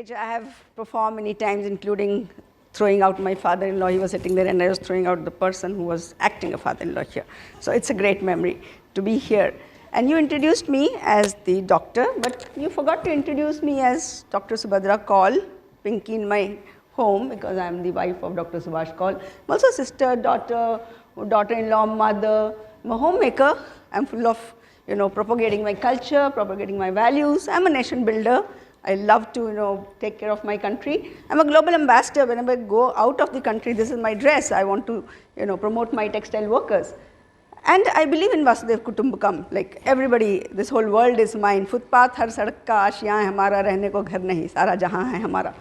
stage. I have performed many times, including throwing out my father-in-law. He was sitting there and I was throwing out the person who was acting a father-in-law here. So it's a great memory to be here. And you introduced me as the doctor, but you forgot to introduce me as Dr. Subhadra Kaul, Pinky in my home, because I'm the wife of Dr. Subhash Kaul. I'm also sister, daughter, daughter-in-law, mother. I'm a homemaker. I'm full of, propagating my culture, propagating my values. I'm a nation builder. I love to, take care of my country. I'm a global ambassador. Whenever I go out of the country, this is my dress. I want to, promote my textile workers. And I believe in Vasudev Kutumbakam. Like everybody, this whole world is mine. Footpath har sadak ka aashiyan hai hamara, rehne ko ghar nahi, sara jahan hai hamara.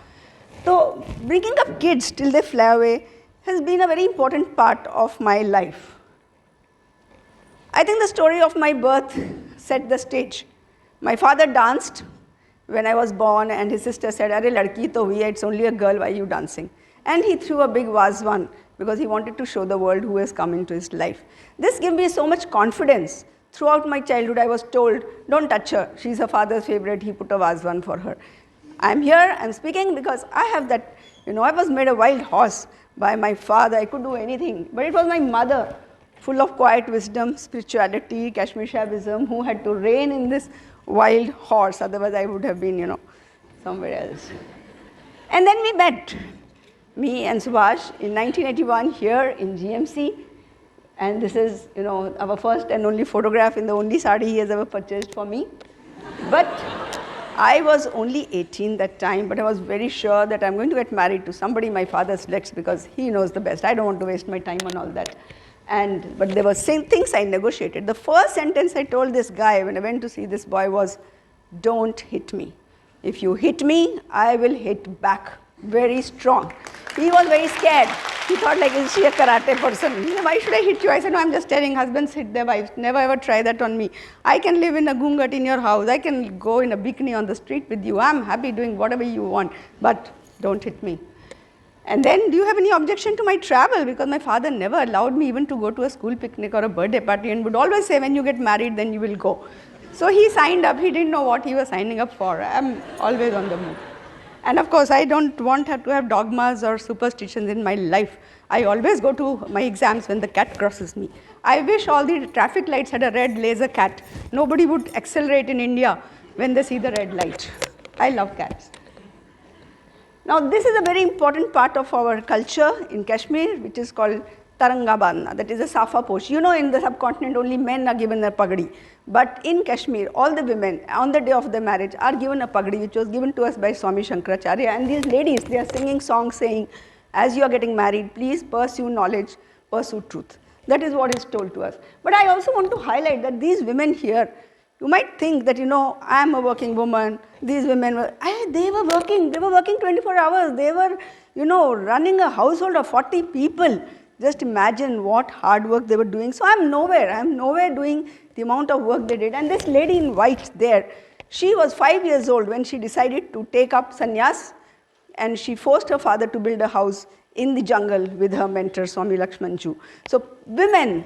So bringing up kids till they fly away has been a very important part of my life. I think the story of my birth set the stage. My father danced when I was born, and his sister said, "Arey ladki to hui hai, it's only a girl, why are you dancing?" And he threw a big vazwan because he wanted to show the world who has come into his life. This gave me so much confidence. Throughout my childhood, I was told, don't touch her. She's her father's favorite. He put a vazwan for her. I'm here, I'm speaking because I have that, I was made a wild horse by my father. I could do anything. But it was my mother, full of quiet wisdom, spirituality, Kashmir Shaivism, who had to rein in this wild horse. Otherwise, I would have been, somewhere else. And then we met, me and Subhash, in 1981 here in GMC. And this is, our first and only photograph in the only sari he has ever purchased for me. But I was only 18 that time, but I was very sure that I'm going to get married to somebody my father selects because he knows the best. I don't want to waste my time on all that. But there were things I negotiated. The first sentence I told this guy when I went to see this boy was, don't hit me. If you hit me, I will hit back very strong. He was very scared. He thought like, is she a karate person? He said, why should I hit you? I said, no, I'm just telling husbands hit their wives. Never ever try that on me. I can live in a gungat in your house. I can go in a bikini on the street with you. I'm happy doing whatever you want, but don't hit me. And then, do you have any objection to my travel? Because my father never allowed me even to go to a school picnic or a birthday party and would always say, when you get married, then you will go. So he signed up. He didn't know what he was signing up for. I'm always on the move. And of course, I don't want to have dogmas or superstitions in my life. I always go to my exams when the cat crosses me. I wish all the traffic lights had a red laser cat. Nobody would accelerate in India when they see the red light. I love cats. Now, this is a very important part of our culture in Kashmir, which is called Tarangabana, that is a Safa posh. In the subcontinent, only men are given a pagadi. But in Kashmir, all the women, on the day of their marriage, are given a pagadi, which was given to us by Swami Shankaracharya. And these ladies, they are singing songs saying, as you are getting married, please pursue knowledge, pursue truth. That is what is told to us. But I also want to highlight that these women here, you might think that, I am a working woman. These women they were working 24 hours. They were, running a household of 40 people. Just imagine what hard work they were doing. So I'm nowhere doing the amount of work they did. And this lady in white there, she was 5 years old when she decided to take up sannyas, and she forced her father to build a house in the jungle with her mentor, Swami Lakshmanju. So women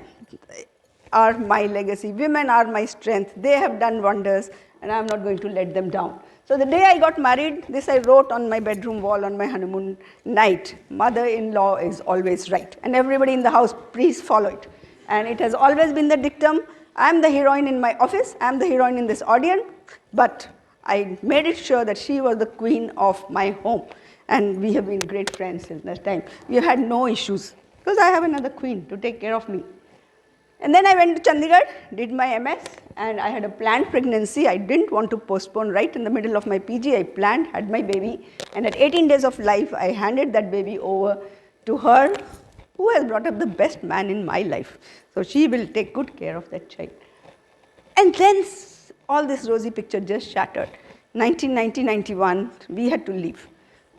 are my legacy. Women are my strength. They have done wonders, and I'm not going to let them down. So the day I got married, this I wrote on my bedroom wall on my honeymoon night, mother-in-law is always right. And everybody in the house, please follow it. And it has always been the dictum. I'm the heroine in my office. I'm the heroine in this audience. But I made it sure that she was the queen of my home. And we have been great friends since that time. We have had no issues because I have another queen to take care of me. And then I went to Chandigarh, did my MS, and I had a planned pregnancy. I didn't want to postpone right in the middle of my PG. I planned, had my baby, and at 18 days of life, I handed that baby over to her, who has brought up the best man in my life. So she will take good care of that child. And then all this rosy picture just shattered. 1990-91, we had to leave.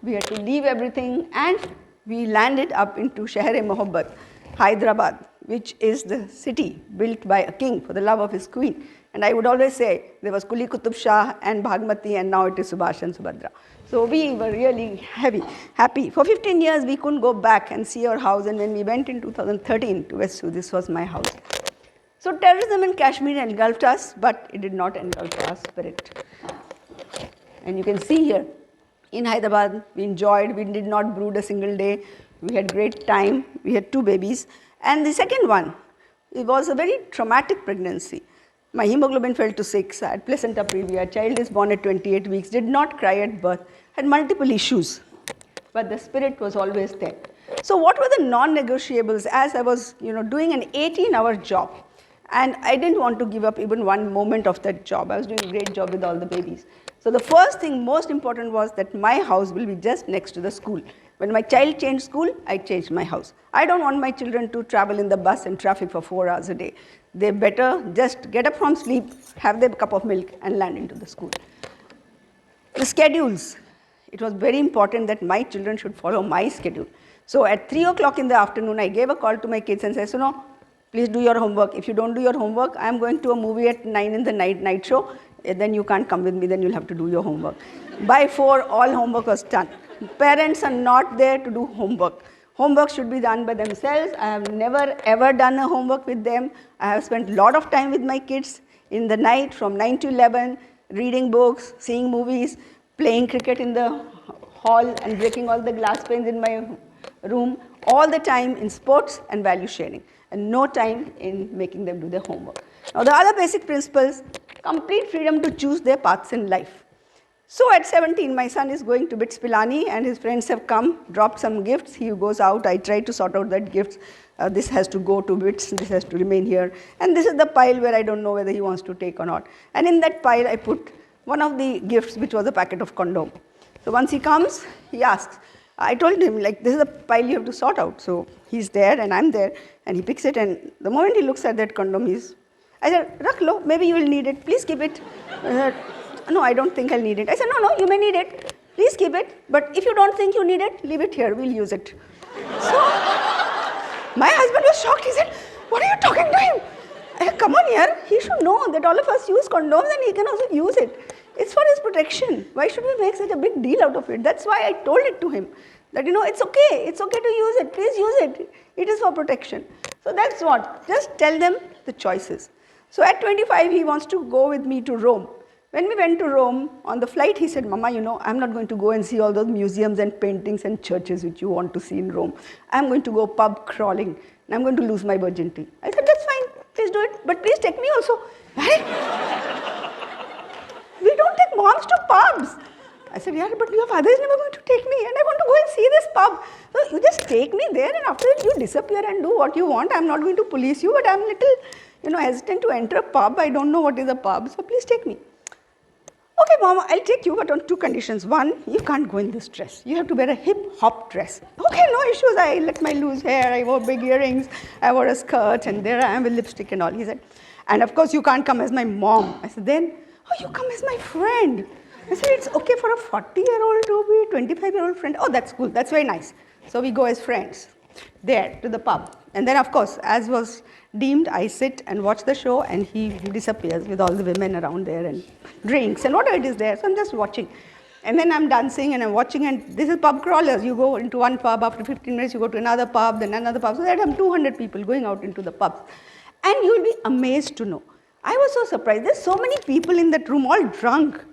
We had to leave everything, and we landed up into Sheher-e-Mohabbat, Hyderabad, which is the city built by a king for the love of his queen. And I would always say there was Kuli Qutub Shah and Bhagmati, and now it is Subhash and Subhadra. So we were really happy. For 15 years, we couldn't go back and see our house. And when we went in 2013 to West Su, this was my house. So terrorism in Kashmir engulfed us, but it did not engulf our spirit. And you can see here, in Hyderabad. We enjoyed, we did not brood a single day. We had great time. We had 2 babies. And the second one, it was a very traumatic pregnancy. My hemoglobin fell to 6, I had placenta previa, child is born at 28 weeks, did not cry at birth, had multiple issues, but the spirit was always there. So what were the non-negotiables as I was doing an 18-hour job, and I didn't want to give up even one moment of that job. I was doing a great job with all the babies. So the first thing, most important, was that my house will be just next to the school. When my child changed school, I changed my house. I don't want my children to travel in the bus and traffic for 4 hours a day. They better just get up from sleep, have their cup of milk, and land into the school. The schedules. It was very important that my children should follow my schedule. So at 3 o'clock in the afternoon, I gave a call to my kids and said, please do your homework. If you don't do your homework, I'm going to a movie at 9 in the night show. Then you can't come with me, then you'll have to do your homework. By 4, all homework was done. Parents are not there to do homework. Homework should be done by themselves. I have never ever done a homework with them. I have spent a lot of time with my kids in the night from 9 to 11, reading books, seeing movies, playing cricket in the hall and breaking all the glass panes in my room, all the time in sports and value sharing, and no time in making them do their homework. Now the other basic principles, complete freedom to choose their paths in life. So at 17, my son is going to BITS Pilani and his friends have come, dropped some gifts. He goes out, I try to sort out that gifts. This has to go to BITS, this has to remain here. And this is the pile where I don't know whether he wants to take or not. And in that pile, I put one of the gifts, which was a packet of condom. So once he comes, he asks. I told him, this is a pile you have to sort out. So he's there and I'm there, and he picks it, and the moment he looks at that condom, I said, Rakh lo, maybe you will need it, please keep it. No, I don't think I'll need it. I said, no, you may need it. Please keep it. But if you don't think you need it, leave it here. We'll use it. So my husband was shocked. He said, what are you talking to him? I said, come on here. He should know that all of us use condoms and he can also use it. It's for his protection. Why should we make such a big deal out of it? That's why I told it to him. That, it's okay. It's okay to use it. Please use it. It is for protection. So that's what. Just tell them the choices. So at 25, he wants to go with me to Rome. When we went to Rome, on the flight, he said, Mama, I'm not going to go and see all those museums and paintings and churches which you want to see in Rome. I'm going to go pub crawling, and I'm going to lose my virginity. I said, that's fine, please do it, but please take me also. Right? We don't take moms to pubs. I said, yeah, but your father is never going to take me, and I want to go and see this pub. So you just take me there, and after that you disappear and do what you want. I'm not going to police you, but I'm a little, hesitant to enter a pub. I don't know what is a pub, so please take me. Okay, Mama, I'll take you, but on 2 conditions. 1, you can't go in this dress. You have to wear a hip-hop dress. Okay, no issues. I let my loose hair, I wore big earrings, I wore a skirt, and there I am with lipstick and all. He said, and of course, you can't come as my mom. I said, then, you come as my friend. I said, it's okay for a 40-year-old to be a 25-year-old friend. Oh, that's cool. That's very nice. So we go as friends there to the pub. And then, of course, as was deemed, I sit and watch the show, and he disappears with all the women around there and drinks and whatever it is there. So I'm just watching. And then I'm dancing and I'm watching, and this is pub crawlers. You go into one pub, after 15 minutes you go to another pub, then another pub. So there are 200 people going out into the pubs. And you will be amazed to know. I was so surprised. There's so many people in that room, all drunk.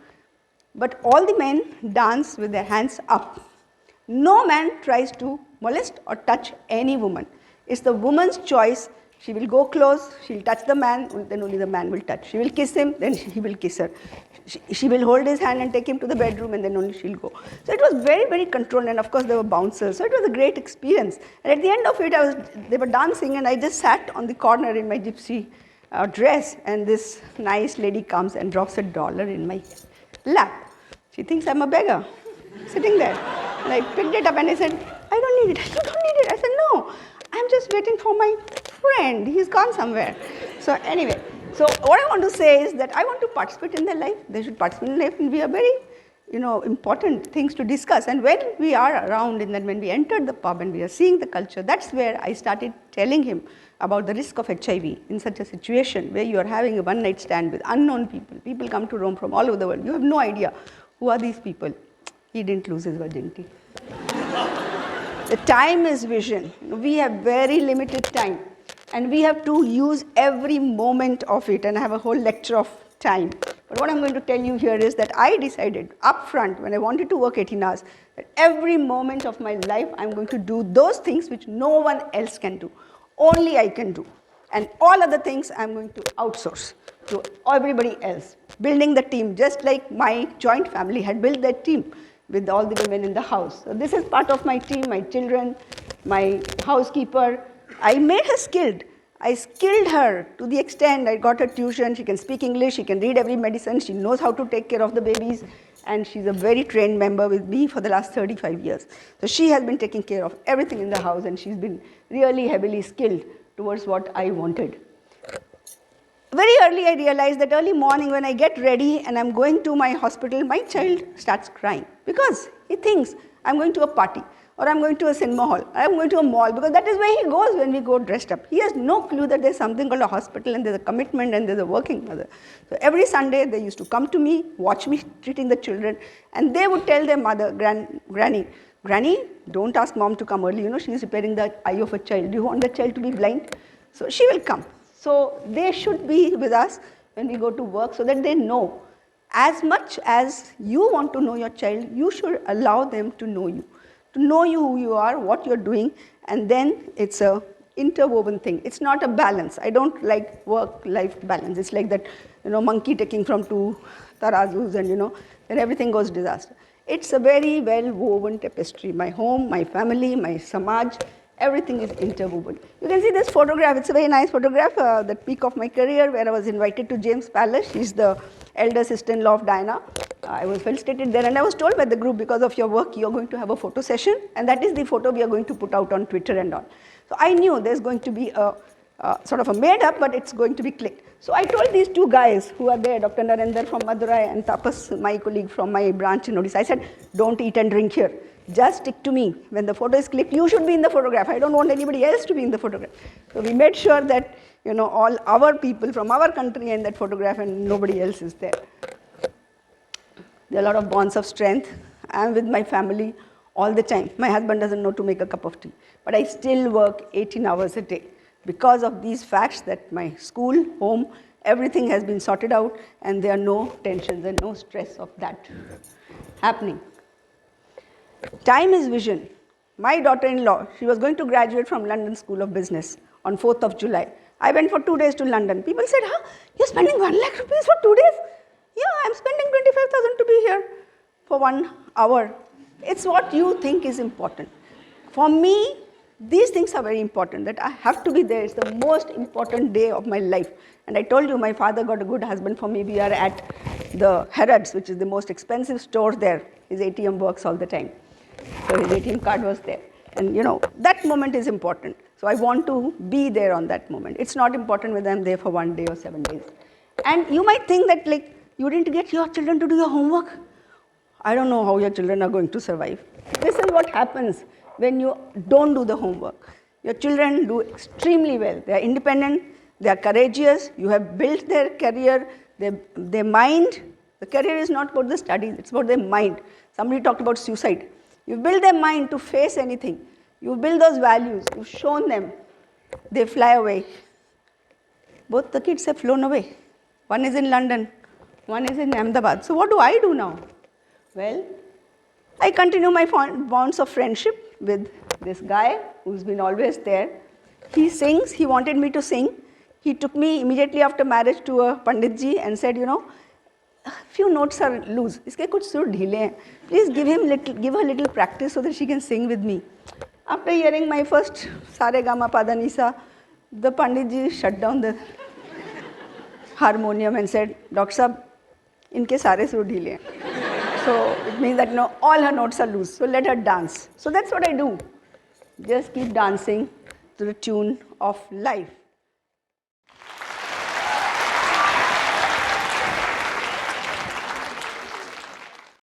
But all the men dance with their hands up. No man tries to molest or touch any woman. It's the woman's choice. She will go close, she'll touch the man, then only the man will touch. She will kiss him, then he will kiss her. She will hold his hand and take him to the bedroom, and then only she'll go. So it was very, very controlled, and of course there were bouncers. So it was a great experience. And at the end of it, they were dancing, and I just sat on the corner in my gypsy dress, and this nice lady comes and drops $1 in my lap. She thinks I'm a beggar, sitting there. And I picked it up and I said, I don't need it. You don't need it. I said, no, I'm just waiting for my friend. He's gone somewhere. So anyway, so what I want to say is that I want to participate in their life. They should participate in life, and we are very, important things to discuss. And when we are around, and then when we entered the pub and we are seeing the culture, that's where I started telling him about the risk of HIV in such a situation where you are having a one-night stand with unknown people. People come to Rome from all over the world. You have no idea who are these people. He didn't lose his virginity. The time is vision. We have very limited time, and we have to use every moment of it. And I have a whole lecture of time. But what I'm going to tell you here is that I decided upfront when I wanted to work 18 hours that every moment of my life I'm going to do those things which no one else can do. Only I can do. And all other things I'm going to outsource to everybody else. Building the team, just like my joint family had built their team with all the women in the house. So this is part of my team, my children, my housekeeper. I made her skilled. I skilled her to the extent I got her tuition. She can speak English, she can read every medicine, she knows how to take care of the babies, and she's a very trained member with me for the last 35 years. So she has been taking care of everything in the house, and she's been really heavily skilled towards what I wanted. Very early I realized that early morning when I get ready and I'm going to my hospital, my child starts crying because he thinks I'm going to a party, or I'm going to a cinema hall, or I'm going to a mall, because that is where he goes when we go dressed up. He has no clue that there's something called a hospital and there's a commitment and there's a working mother. So every Sunday they used to come to me, watch me treating the children, and they would tell their mother, Granny, don't ask mom to come early, she's repairing the eye of a child. Do you want the child to be blind? So she will come. So they should be with us when we go to work so that they know. As much as you want to know your child, you should allow them to know you who you are, what you're doing, and then it's a interwoven thing. It's not a balance. I don't like work-life balance. It's like that, monkey taking from two tarazus and, then everything goes disaster. It's a very well-woven tapestry. My home, my family, my samaj, everything is interwoven. You can see this photograph. It's a very nice photograph, the peak of my career, where I was invited to James Palace. She's the elder sister-in-law of Diana. I was felicitated there, and I was told by the group, because of your work, you're going to have a photo session, and that is the photo we are going to put out on Twitter and all. So I knew there's going to be a sort of a made-up, but it's going to be clicked. So I told these two guys who are there, Dr. Narendra from Madurai and Tapas, my colleague from my branch in Odisha, I said, don't eat and drink here. Just stick to me. When the photo is clicked, you should be in the photograph. I don't want anybody else to be in the photograph. So we made sure that, all our people from our country are in that photograph and nobody else is there. There are a lot of bonds of strength. I am with my family all the time. My husband doesn't know to make a cup of tea, but I still work 18 hours a day because of these facts that my school, home, everything has been sorted out, and there are no tensions and no stress of that happening. Time is vision. My daughter-in-law, she was going to graduate from London School of Business on 4th of July. I went for 2 days to London. People said, you're spending 1 lakh rupees for 2 days? Yeah, I'm spending 25,000 to be here for 1 hour. It's what you think is important. For me, these things are very important, that I have to be there. It's the most important day of my life. And I told you, my father got a good husband for me. We are at the Harrods, which is the most expensive store there. His ATM works all the time. So his ATM card was there. And that moment is important. So I want to be there on that moment. It's not important whether I'm there for 1 day or 7 days. And you might think that you didn't get your children to do your homework. I don't know how your children are going to survive. This is what happens when you don't do the homework. Your children do extremely well. They are independent, they are courageous, you have built their career, their mind. The career is not about the studies, it's about their mind. Somebody talked about suicide. You build their mind to face anything. You build those values, you've shown them, they fly away. Both the kids have flown away. One is in London, one is in Ahmedabad. So what do I do now? Well, I continue my bonds of friendship with this guy who's been always there. He sings, he wanted me to sing. He took me immediately after marriage to a Panditji and said, a few notes are loose. Iske kuch sur dheele hain. Please give her little practice so that she can sing with me. After hearing my first Sare Gama Pada Nisa, the Panditji shut down the harmonium and said, Dr. Sahab, inke sare sur dheele hain. So it means that all her notes are loose. So let her dance. So that's what I do. Just keep dancing to the tune of life.